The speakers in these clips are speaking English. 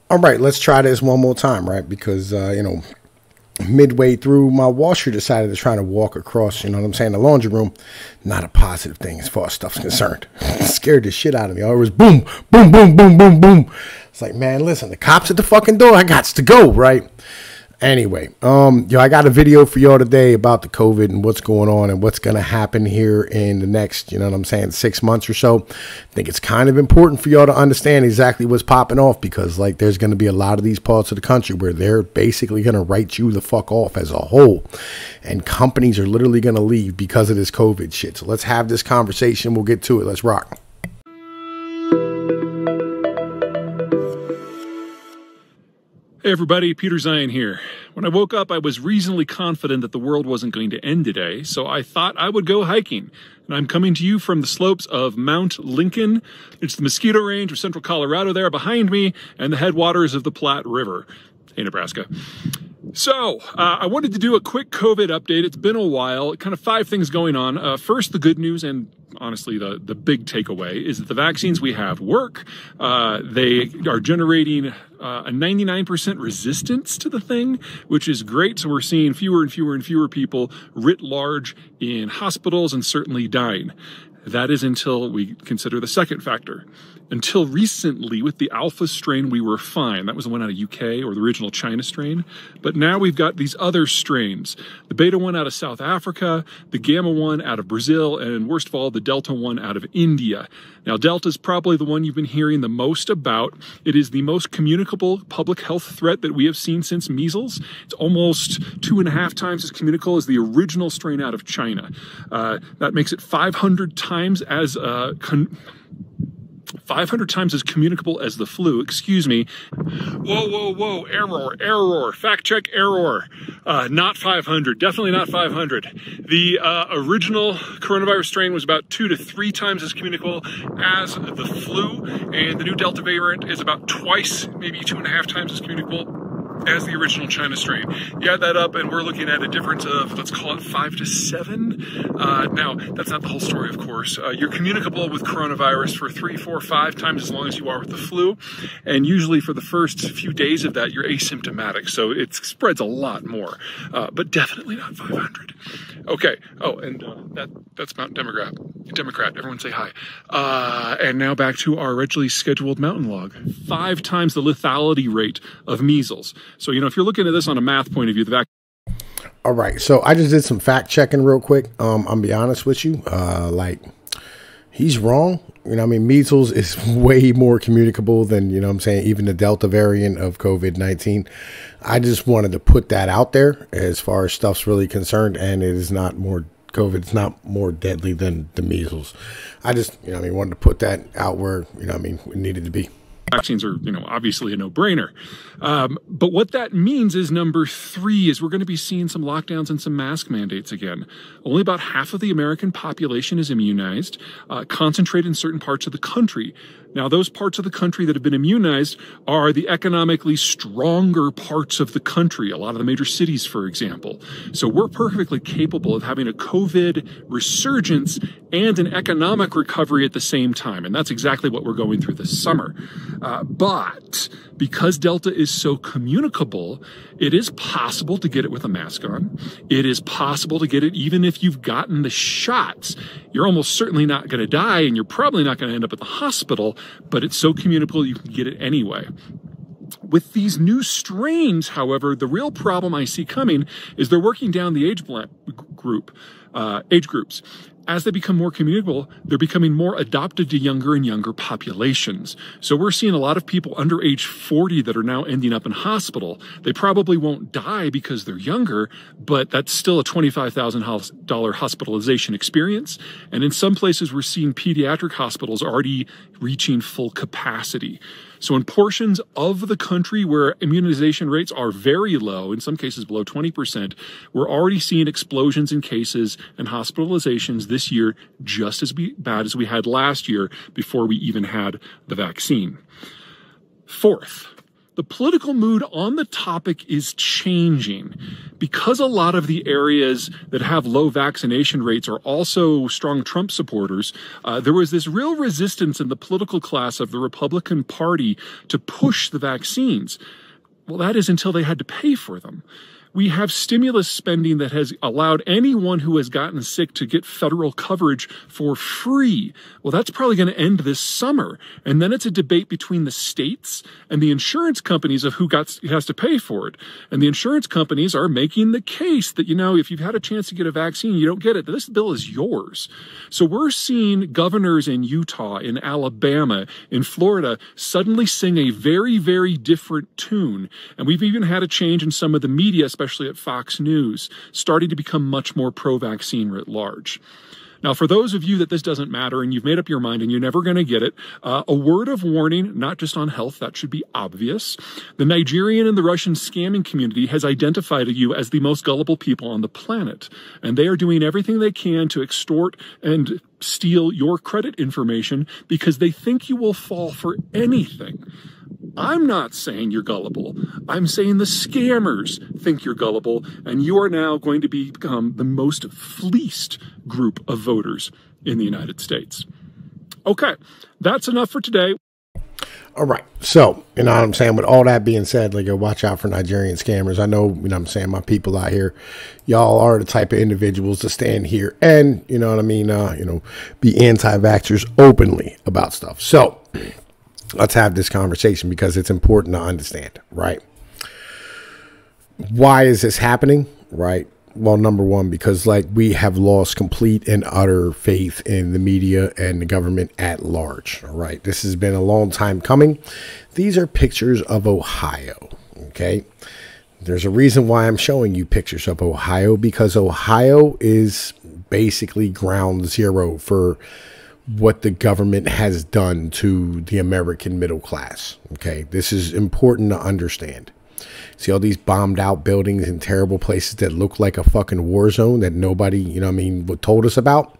All right, let's try this one more time, right? Because, midway through, my washer decided to try to walk across, you know what I'm saying, the laundry room. Not a positive thing as far as stuff's concerned. It scared the shit out of me. It was boom, boom, boom, boom, boom, boom. It's like, man, listen, the cops at the fucking door. I got to go, right? Anyway, I got a video for y'all today about the COVID and what's going on and what's going to happen here in the next, 6 months or so. I think it's kind of important for y'all to understand exactly what's popping off because, like, there's going to be a lot of these parts of the country where they're basically going to write you the fuck off as a whole. And companies are literally going to leave because of this COVID shit. So let's have this conversation. We'll get to it. Let's rock. Hey everybody, Peter ZEIHAN here. When I woke up, I was reasonably confident that the world wasn't going to end today, so I thought I would go hiking. And I'm coming to you from the slopes of Mount Lincoln. It's the Mosquito Range of central Colorado there behind me, and the headwaters of the Platte River. Hey, Nebraska. So, I wanted to do a quick COVID update. It's been a while, kind of 5 things going on. First, the good news, and honestly, the big takeaway is that the vaccines we have work. They are generating a 99% resistance to the thing, which is great. So we're seeing fewer and fewer and fewer people writ large in hospitals and certainly dying. That is until we consider the second factor. Until recently, with the alpha strain, we were fine. That was the one out of UK, or the original China strain. But now we've got these other strains. The beta one out of South Africa, the gamma one out of Brazil, and worst of all, the delta one out of India. Now, delta is probably the one you've been hearing the most about. It is the most communicable public health threat that we have seen since measles. It's almost 2.5 times as communicable as the original strain out of China. That makes it 500 times as 500 times as communicable as the flu, excuse me. Whoa, error, fact check, error. Not 500, definitely not 500. The original coronavirus strain was about 2 to 3 times as communicable as the flu, and the new Delta variant is about twice, maybe 2.5 times as communicable as the original China strain. You add that up and we're looking at a difference of, let's call it 5 to 7. Now, that's not the whole story, of course. You're communicable with coronavirus for 3, 4, 5 times as long as you are with the flu. And usually for the first few days of that, you're asymptomatic. So it spreads a lot more, but definitely not 500. Okay. Oh, and that's Mount Democrat. Everyone say hi. And now back to our originally scheduled mountain log. 5 times the lethality rate of measles. So, if you're looking at this on a math point of view, the vaccine. All right. So I just did some fact checking real quick. I'll be honest with you. He's wrong. Measles is way more communicable than, even the Delta variant of COVID-19. I just wanted to put that out there as far as stuff's really concerned. And it is not more COVID. It's not more deadly than the measles. I just, wanted to put that out where, it needed to be. Vaccines are, obviously a no-brainer. But what that means is number 3 is we're going to be seeing some lockdowns and some mask mandates again. Only about half of the American population is immunized, concentrated in certain parts of the country. Now, those parts of the country that have been immunized are the economically stronger parts of the country, a lot of the major cities, for example. So we're perfectly capable of having a COVID resurgence and an economic recovery at the same time. And that's exactly what we're going through this summer. But because Delta is so communicable, it is possible to get it with a mask on. It is possible to get it even if you've gotten the shots. You're almost certainly not going to die, and you're probably not going to end up at the hospital, but it's so communicable you can get it anyway. With these new strains, however, the real problem I see coming is they're working down the age groups. As they become more communicable, they're becoming more adopted to younger and younger populations. So we're seeing a lot of people under age 40 that are now ending up in hospital. They probably won't die because they're younger, but that's still a $25,000 hospitalization experience. And in some places, we're seeing pediatric hospitals already reaching full capacity. So in portions of the country where immunization rates are very low, in some cases below 20%, we're already seeing explosions in cases and hospitalizations this year just as bad as we had last year before we even had the vaccine. Fourth, The political mood on the topic is changing. Because a lot of the areas that have low vaccination rates are also strong Trump supporters, there was this real resistance in the political class of the Republican Party to push the vaccines. Well, that is until they had to pay for them. We have stimulus spending that has allowed anyone who has gotten sick to get federal coverage for free. Well, that's probably going to end this summer. And then it's a debate between the states and the insurance companies of who has to pay for it. And the insurance companies are making the case that, if you've had a chance to get a vaccine, you don't get it. This bill is yours. So we're seeing governors in Utah, in Alabama, in Florida suddenly sing a very, very different tune. And we've even had a change in some of the media, especially at Fox News, starting to become much more pro-vaccine writ large. Now, for those of you that this doesn't matter and you've made up your mind and you're never going to get it, a word of warning, not just on health, that should be obvious. The Nigerian and the Russian scamming community has identified you as the most gullible people on the planet, and they are doing everything they can to extort and steal your credit information because they think you will fall for anything. I'm not saying you're gullible. I'm saying the scammers think you're gullible, and you are now going to become the most fleeced group of voters in the United States. Okay, that's enough for today. All right. So, you know what I'm saying? With all that being said, like, watch out for Nigerian scammers. I know, you know what I'm saying, my people out here, y'all are the type of individuals to stand here and, you know what I mean, be anti-vaxxers openly about stuff. So, let's have this conversation because it's important to understand, right? Why is this happening, right? Well, number one, because we have lost complete and utter faith in the media and the government at large, all right? This has been a long time coming. These are pictures of Ohio, okay? There's a reason why I'm showing you pictures of Ohio, because Ohio is basically ground zero for what the government has done to the American middle class. Okay, this is important to understand. See all these bombed out buildings in terrible places that look like a fucking war zone that nobody, told us about?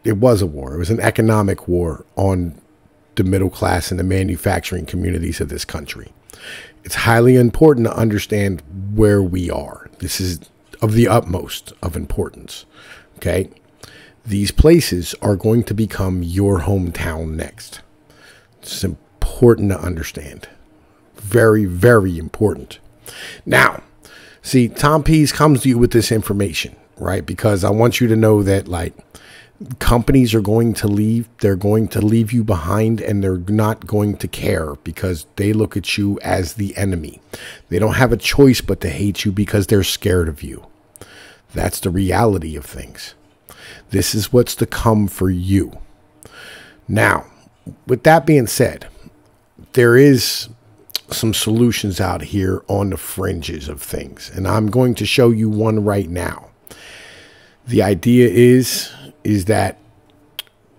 It was a war. It was an economic war on the middle class and the manufacturing communities of this country. It's highly important to understand where we are. This is of the utmost of importance. Okay? These places are going to become your hometown next. It's important to understand. Very, very important. Now, see, Tom Pease comes to you with this information, right? Because I want you to know that, companies are going to leave. They're going to leave you behind, and they're not going to care because they look at you as the enemy. They don't have a choice but to hate you because they're scared of you. That's the reality of things. This is what's to come for you. Now, with that being said, there is some solutions out here on the fringes of things, and I'm going to show you one right now. The idea is that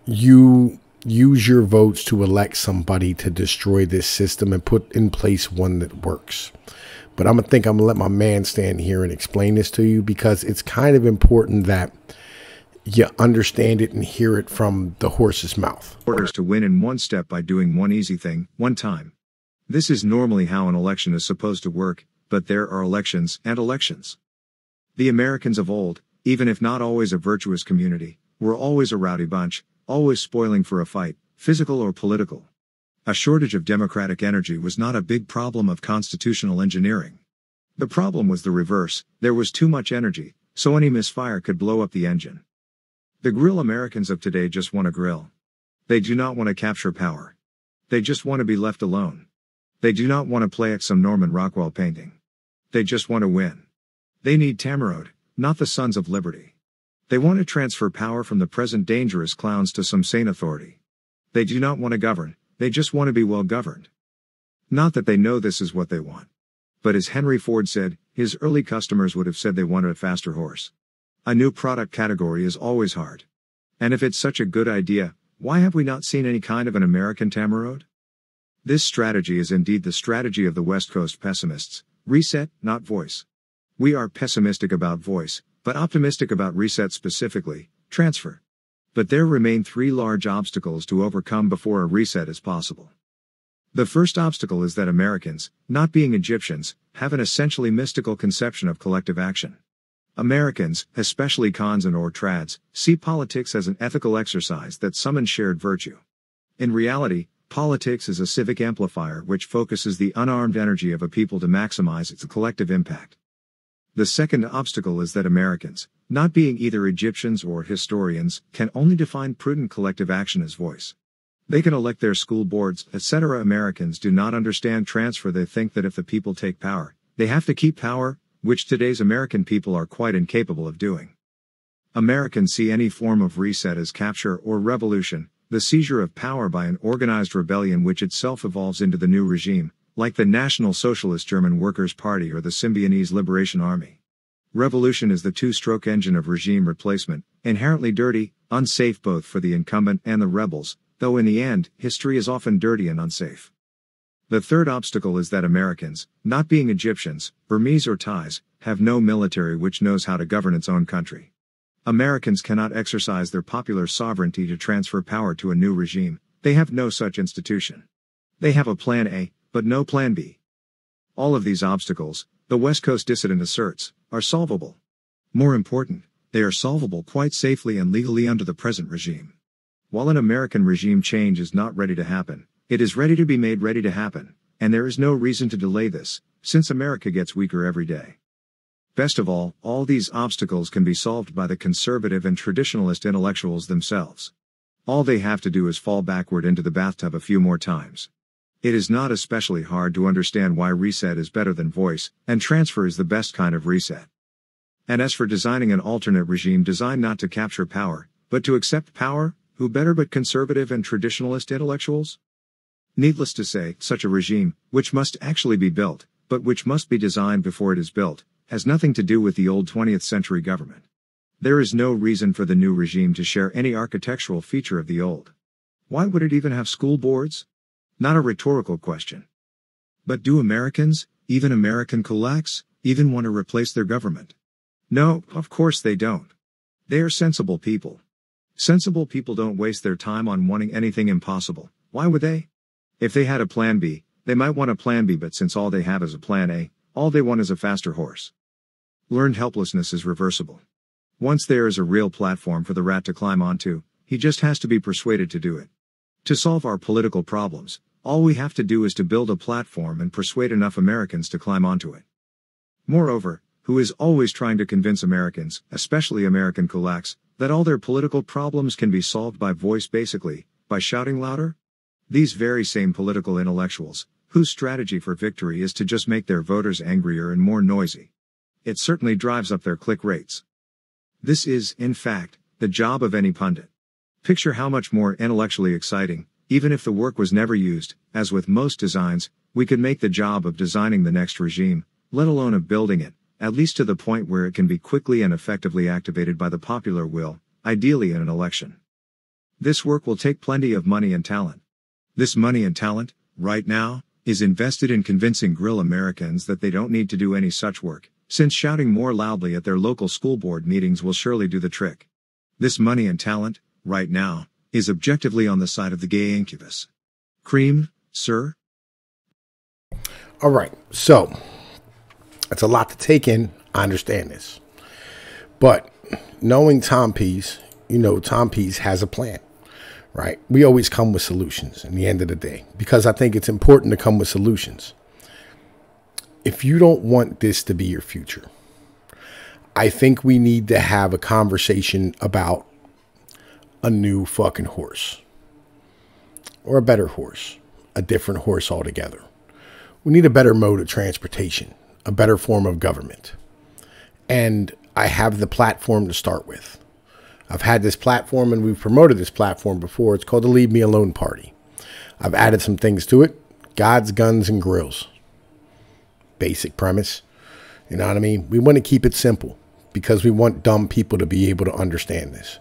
you use your votes to elect somebody to destroy this system and put in place one that works. But I'm going to let my man stand here and explain this to you because it's kind of important that you understand it and hear it from the horse's mouth. Orders to win in one step by doing one easy thing, one time. This is normally how an election is supposed to work, but there are elections and elections. The Americans of old, even if not always a virtuous community, were always a rowdy bunch, always spoiling for a fight, physical or political. A shortage of democratic energy was not a big problem of constitutional engineering. The problem was the reverse. There was too much energy, so any misfire could blow up the engine. The grill Americans of today just want to grill. They do not want to capture power. They just want to be left alone. They do not want to play at some Norman Rockwell painting. They just want to win. They need Tamarode, not the Sons of Liberty. They want to transfer power from the present dangerous clowns to some sane authority. They do not want to govern, they just want to be well governed. Not that they know this is what they want. But as Henry Ford said, his early customers would have said they wanted a faster horse. A new product category is always hard. And if it's such a good idea, why have we not seen any kind of an American Tamarode? This strategy is indeed the strategy of the West Coast pessimists. Reset, not voice. We are pessimistic about voice, but optimistic about reset, specifically transfer. But there remain three large obstacles to overcome before a reset is possible. The first obstacle is that Americans, not being Egyptians, have an essentially mystical conception of collective action. Americans, especially cons and or trads, see politics as an ethical exercise that summons shared virtue. In reality, politics is a civic amplifier which focuses the unarmed energy of a people to maximize its collective impact. The second obstacle is that Americans, not being either Egyptians or historians, can only define prudent collective action as voice. They can elect their school boards, etc. Americans do not understand transfer. They think that if the people take power, they have to keep power, which today's American people are quite incapable of doing. Americans see any form of reset as capture or revolution, the seizure of power by an organized rebellion which itself evolves into the new regime, like the National Socialist German Workers' Party or the Symbionese Liberation Army. Revolution is the two-stroke engine of regime replacement, inherently dirty, unsafe both for the incumbent and the rebels, though in the end, history is often dirty and unsafe. The third obstacle is that Americans, not being Egyptians, Burmese or Thais, have no military which knows how to govern its own country. Americans cannot exercise their popular sovereignty to transfer power to a new regime. They have no such institution. They have a plan A, but no plan B. All of these obstacles, the West Coast dissident asserts, are solvable. More important, they are solvable quite safely and legally under the present regime. While an American regime change is not ready to happen, it is ready to be made ready to happen, and there is no reason to delay this, since America gets weaker every day. Best of all these obstacles can be solved by the conservative and traditionalist intellectuals themselves. All they have to do is fall backward into the bathtub a few more times. It is not especially hard to understand why reset is better than voice, and transfer is the best kind of reset. And as for designing an alternate regime designed not to capture power, but to accept power, who better but conservative and traditionalist intellectuals? Needless to say, such a regime, which must actually be built, but which must be designed before it is built, has nothing to do with the old 20th century government. There is no reason for the new regime to share any architectural feature of the old. Why would it even have school boards? Not a rhetorical question. But do Americans, even American kulaks, even want to replace their government? No, of course they don't. They are sensible people. Sensible people don't waste their time on wanting anything impossible. Why would they? If they had a plan B, they might want a plan B, but since all they have is a plan A, all they want is a faster horse. Learned helplessness is reversible. Once there is a real platform for the rat to climb onto, he just has to be persuaded to do it. To solve our political problems, all we have to do is to build a platform and persuade enough Americans to climb onto it. Moreover, who is always trying to convince Americans, especially American kulaks, that all their political problems can be solved by voice, basically, by shouting louder? These very same political intellectuals, whose strategy for victory is to just make their voters angrier and more noisy. It certainly drives up their click rates. This is, in fact, the job of any pundit. Picture how much more intellectually exciting, even if the work was never used, as with most designs, we could make the job of designing the next regime, let alone of building it, at least to the point where it can be quickly and effectively activated by the popular will, ideally in an election. This work will take plenty of money and talent. This money and talent, right now, is invested in convincing grill Americans that they don't need to do any such work, since shouting more loudly at their local school board meetings will surely do the trick. This money and talent, right now, is objectively on the side of the gay incubus. Cream, sir? All right, so that's a lot to take in. I understand this. But knowing Tom Pease, you know Tom Pease has a plan, right? We always come with solutions in the end of the day, because I think it's important to come with solutions. If you don't want this to be your future, I think we need to have a conversation about a new fucking horse, or a better horse, a different horse altogether. We need a better mode of transportation, a better form of government. And I have the platform to start with. I've had this platform and we've promoted this platform before. It's called the Leave Me Alone Party. I've added some things to it. Gods, guns, and grills. Basic premise. You know what I mean? We want to keep it simple because we want dumb people to be able to understand this.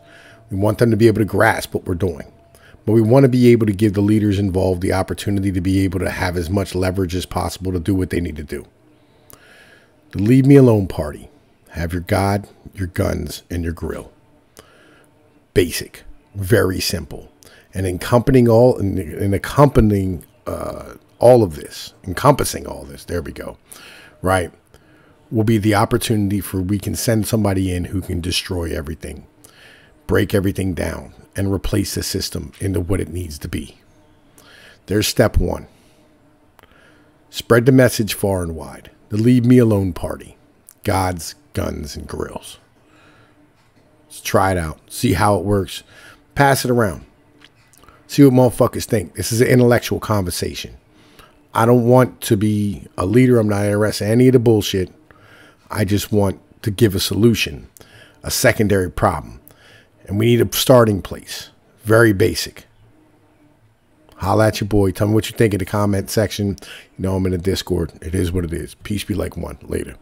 We want them to be able to grasp what we're doing. But we want to be able to give the leaders involved the opportunity to be able to have as much leverage as possible to do what they need to do. The Leave Me Alone Party. Have your God, your guns, and your grill. Basic. Very simple. And accompanying all of this, encompassing all this, there we go, right, will be the opportunity for we can send somebody in who can destroy everything, break everything down, and replace the system into what it needs to be. There's step one. Spread the message far and wide. The leave me alone party. Gods, guns, and grills. Let's try it out. See how it works. Pass it around. See what motherfuckers think. This is an intellectual conversation. I don't want to be a leader. I'm not interested in any of the bullshit. I just want to give a solution, a secondary problem. And we need a starting place. Very basic. Holla at your boy. Tell me what you think in the comment section. You know I'm in the Discord. It is what it is. Peace be like one. Later.